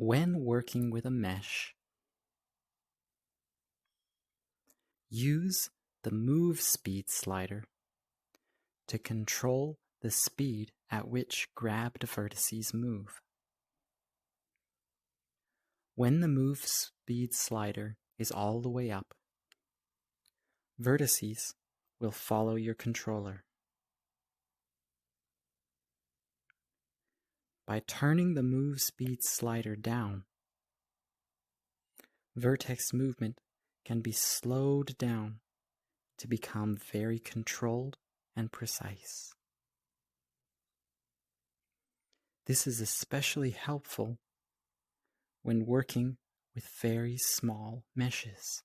When working with a mesh, use the Move Speed slider to control the speed at which grabbed vertices move. When the Move Speed slider is all the way up, vertices will follow your controller. By turning the Move Speed slider down, vertex movement can be slowed down to become very controlled and precise. This is especially helpful when working with very small meshes.